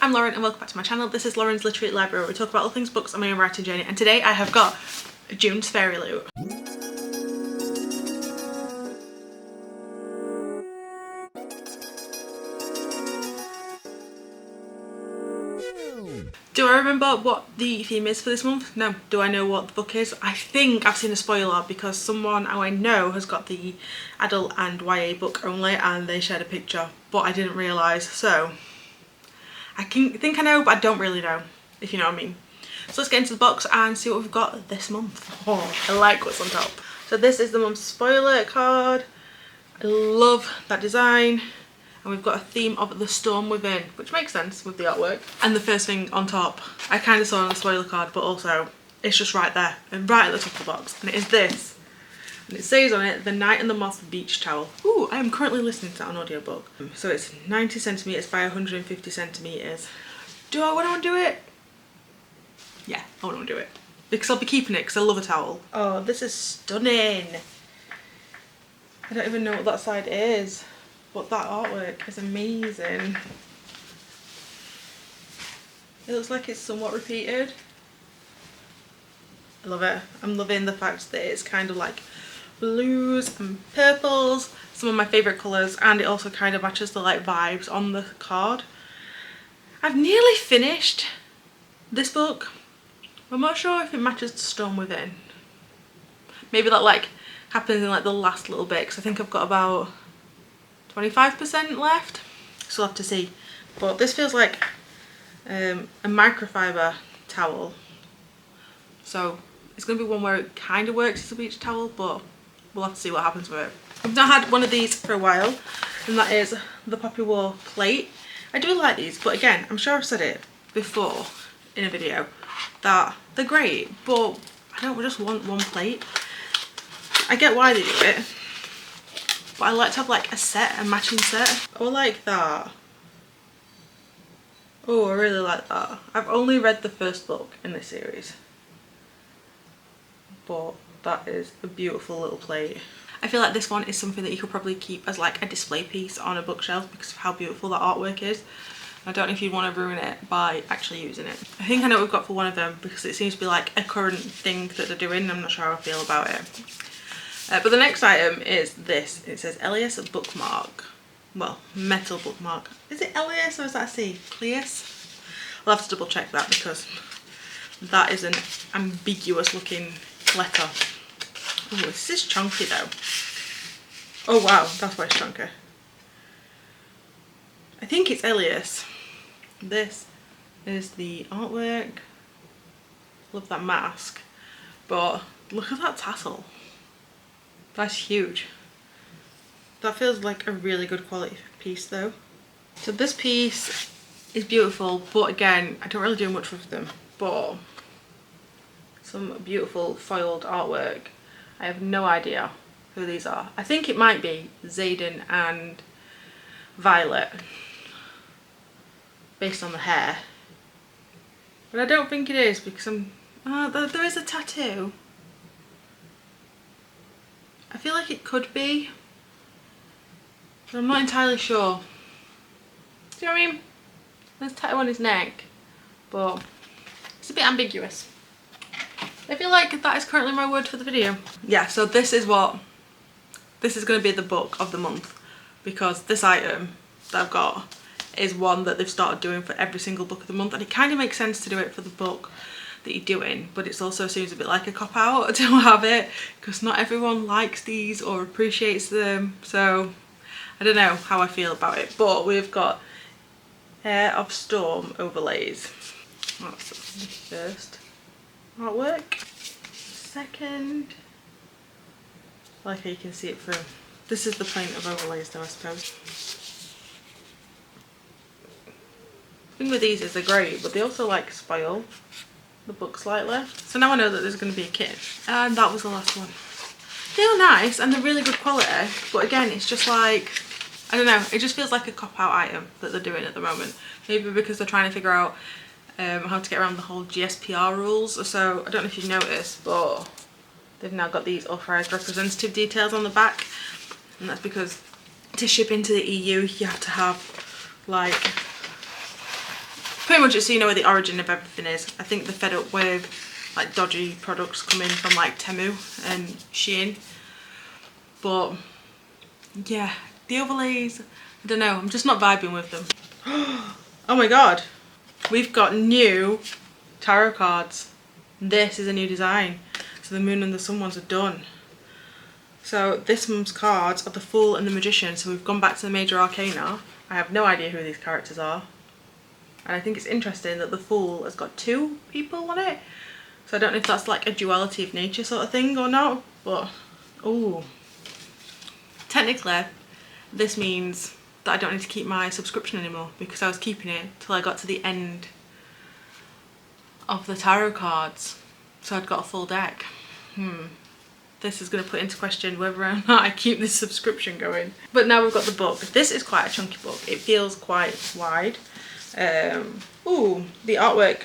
I'm Lauren and welcome back to my channel. This is Lauren's Literary Library where we talk about all things books and my own writing journey, and today I have got June's FairyLoot. Do I remember what the theme is for this month? No. Do I know what the book is? I think I've seen a spoiler because someone I know has got the adult and YA book only and they shared a picture, but I didn't realise, so I think I know, but I don't really know, if you know what I mean. So let's get into the box and see what we've got this month. Oh, I like what's on top. So this is the month's spoiler card. I love that design. And we've got a theme of the storm within, which makes sense with the artwork. And the first thing on top, I kind of saw on the spoiler card, but also it's just right there and right at the top of the box. And it is this. And it says on it, The Night and the Moth Beach Towel. Ooh, I am currently listening to that on audiobook. So it's 90 centimetres by 150 centimetres. Do I want to do it? Yeah, I want to do it. Because I'll be keeping it because I love a towel. Oh, this is stunning. I don't even know what that side is. But that artwork is amazing. It looks like it's somewhat repeated. I love it. I'm loving the fact that it's kind of like blues and purples, some of my favourite colours, and it also kind of matches the like vibes on the card. I've nearly finished this book. I'm not sure if it matches the storm within. Maybe that like happens in like the last little bit, because I think I've got about 25% left, so we'll have to see. But this feels like a microfiber towel, so it's going to be one where it kind of works as a beach towel, but we'll have to see what happens with it. I've not had one of these for a while, and that is the Poppy War plate. I do like these, but again, I'm sure I've said it before in a video that they're great, but I don't just want one plate. I get why they do it, but I like to have like a set, a matching set. Oh, I like that. Oh, I really like that. I've only read the first book in this series, but that is a beautiful little plate. I feel like this one is something that you could probably keep as like a display piece on a bookshelf because of how beautiful that artwork is. I don't know if you'd want to ruin it by actually using it. I think I know what we've got for one of them because it seems to be like a current thing that they're doing. I'm not sure how I feel about it. But the next item is this. It says Elias bookmark. Well, metal bookmark. Is it Elias or is that a C? Cleus? I'll have to double check that because that is an ambiguous looking letter. Oh, this is chunky though. Oh wow, that's why it's chunky. I think it's Elias. This is the artwork. Love that mask. But look at that tassel. That's huge. That feels like a really good quality piece though. So this piece is beautiful, but again, I don't really do much with them. But some beautiful foiled artwork. I have no idea who these are. I think it might be Zayden and Violet, based on the hair. But I don't think it is because there is a tattoo. I feel like it could be, but I'm not entirely sure. Do you know what I mean? There's a tattoo on his neck, but it's a bit ambiguous. I feel like that is currently my word for the video. Yeah, so this is going to be the book of the month because this item that I've got is one that they've started doing for every single book of the month, and it kind of makes sense to do it for the book that you're doing, but it also seems a bit like a cop-out to have it because not everyone likes these or appreciates them, so I don't know how I feel about it. But we've got Air of Storm overlays. That's the first artwork. Second, I like how you can see it through. This is the point of overlays though, I suppose. The thing with these is they're great, but they also like spoil the book slightly. So now I know that there's going to be a kit, and that was the last one. They're nice and they're really good quality, but again, it's just like, I don't know, it just feels like a cop-out item that they're doing at the moment. Maybe because they're trying to figure out how to get around the whole GSPR rules. So I don't know if you've noticed, but they've now got these authorised representative details on the back, and that's because to ship into the EU you have to have like pretty much just so you know where the origin of everything is. I think they're fed up with like dodgy products coming from like Temu and Shein. But yeah, the overlays, I don't know, I'm just not vibing with them. Oh my god, we've got new tarot cards. This is a new design. So the moon and the sun ones are done. So this month's cards are the Fool and the Magician. So we've gone back to the major arcana. I have no idea who these characters are. And I think it's interesting that the Fool has got 2 people on it. So I don't know if that's like a duality of nature sort of thing or not. But, ooh. Technically, this means that I don't need to keep my subscription anymore, because I was keeping it till I got to the end of the tarot cards. So I'd got a full deck. This is going to put into question whether or not I keep this subscription going. But now we've got the book. This is quite a chunky book. It feels quite wide. Ooh, the artwork.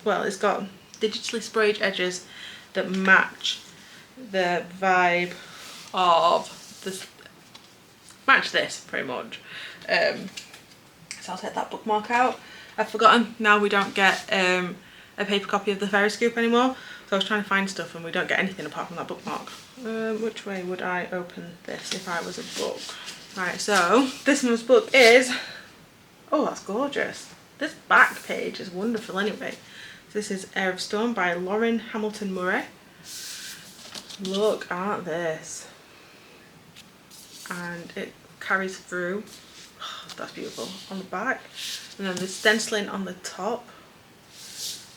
Well, it's got digitally sprayed edges that match the vibe of this. Match this pretty much. So I'll take that bookmark out. I've forgotten now we don't get a paper copy of the Fairy Scoop anymore. So I was trying to find stuff and we don't get anything apart from that bookmark. Which way would I open this if I was a book? Right, so this month's book is, oh, that's gorgeous. This back page is wonderful anyway. So this is Air of Storm by Lauren Hamilton Murray. Look at this. And it carries through. Oh, that's beautiful. On the back. And then there's stenciling on the top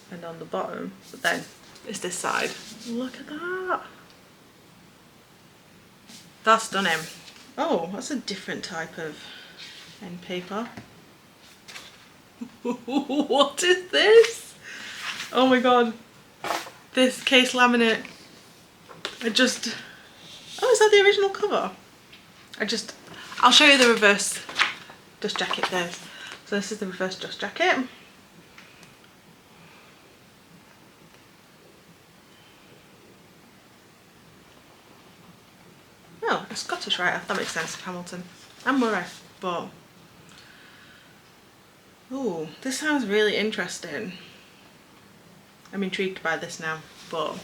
and on the bottom. But then it's this side. Look at that. That's stunning. Oh, that's a different type of end paper. What is this? Oh my god. This case laminate. Oh, is that the original cover? I'll show you the reverse dust jacket there. So this is the reverse dust jacket. Oh, a Scottish writer, that makes sense, Hamilton and Murray, but ooh, this sounds really interesting. I'm intrigued by this now, but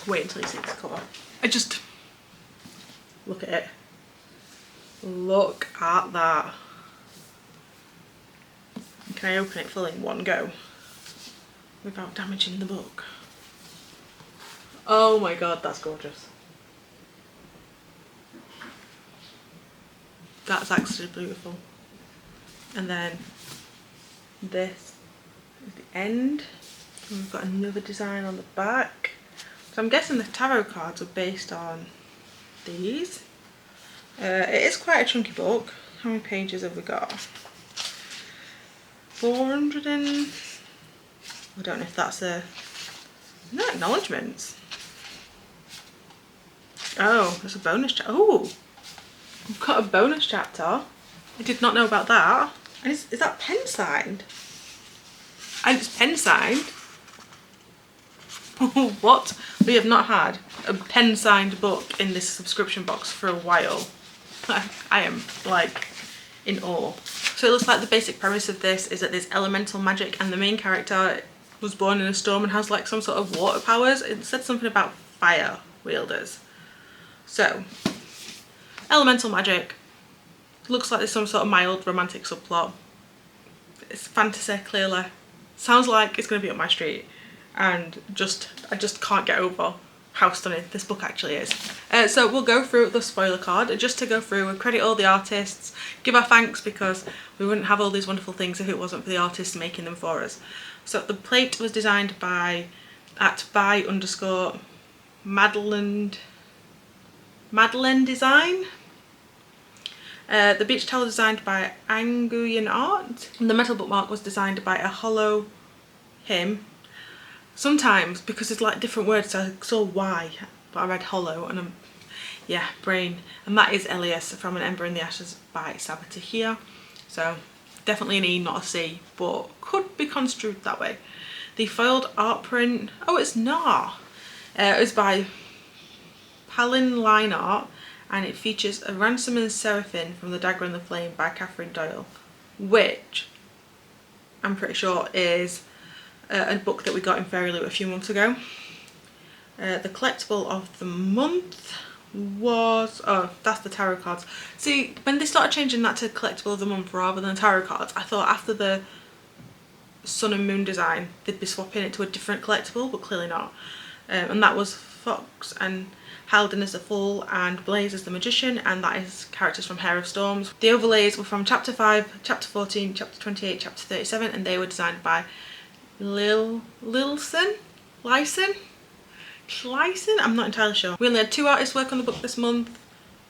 wait until you see this cover. Look at it. Look at that. Can I open it fully in one go without damaging the book? Oh my god, that's gorgeous. That's actually beautiful. And then this is the end. And we've got another design on the back. So I'm guessing the tarot cards are based on these. It is quite a chunky book. How many pages have we got? 400 and... I don't know if that's a... No acknowledgements. Oh, there's a bonus chapter. Oh! We've got a bonus chapter. I did not know about that. And is that pen signed? And it's pen signed? What? We have not had a pen signed book in this subscription box for a while. I am like in awe. So it looks like the basic premise of this is that there's elemental magic and the main character was born in a storm and has like some sort of water powers. It said something about fire wielders. So, elemental magic. Looks like there's some sort of mild romantic subplot. It's fantasy, clearly. Sounds like it's going to be up my street. And I just can't get over how stunning this book actually is. So we'll go through the spoiler card. Just to go through, we'll credit all the artists, give our thanks because we wouldn't have all these wonderful things if it wasn't for the artists making them for us. So the plate was designed by @by_Madeline Design. The beach towel designed by Anguyen Art. And the metal bookmark was designed by a hollow him. Sometimes, because it's like different words, so I saw Y, but I read hollow, and yeah, brain. And that is Elias from An Ember in the Ashes by Sabatahir. So definitely an E, not a C, but could be construed that way. The foiled art print, oh, it's not. It was by Palin Line Art, and it features a Ransom and Seraphim from The Dagger and the Flame by Catherine Doyle, which I'm pretty sure is a book that we got in FairyLoot a few months ago. The collectible of the month was, oh, that's the tarot cards. See, when they started changing that to collectible of the month rather than tarot cards, I thought after the sun and moon design they'd be swapping it to a different collectible, but clearly not. And that was Fox and Halden as the Fool and Blaze as the Magician, and that is characters from Hair of Storms. The overlays were from chapter 5, chapter 14, chapter 28, chapter 37, and they were designed by Lyson? I'm not entirely sure. We only had 2 artists work on the book this month,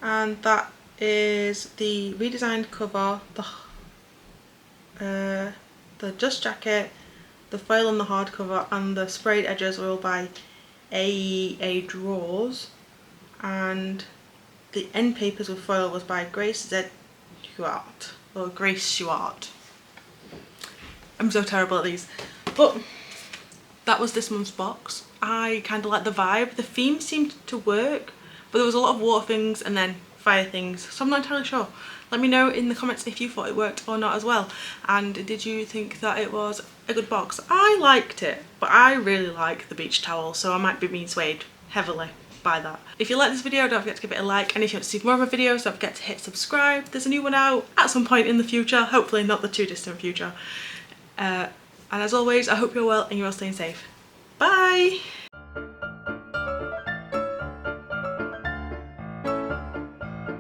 and that is the redesigned cover, the dust jacket, the foil on the hardcover, and the sprayed edges were all by AEA Draws, and the end papers with foil was by Grace Z. Stewart, or Grace Stewart. I'm so terrible at these. But that was this month's box. I kind of like the vibe. The theme seemed to work, but there was a lot of water things and then fire things, so I'm not entirely sure. Let me know in the comments if you thought it worked or not as well, and did you think that it was a good box? I liked it, but I really like the beach towel, so I might be being swayed heavily by that. If you like this video, don't forget to give it a like, and if you want to see more of my videos, don't forget to hit subscribe. There's a new one out at some point in the future, hopefully not the too distant future. And as always, I hope you're well and you're all staying safe. Bye!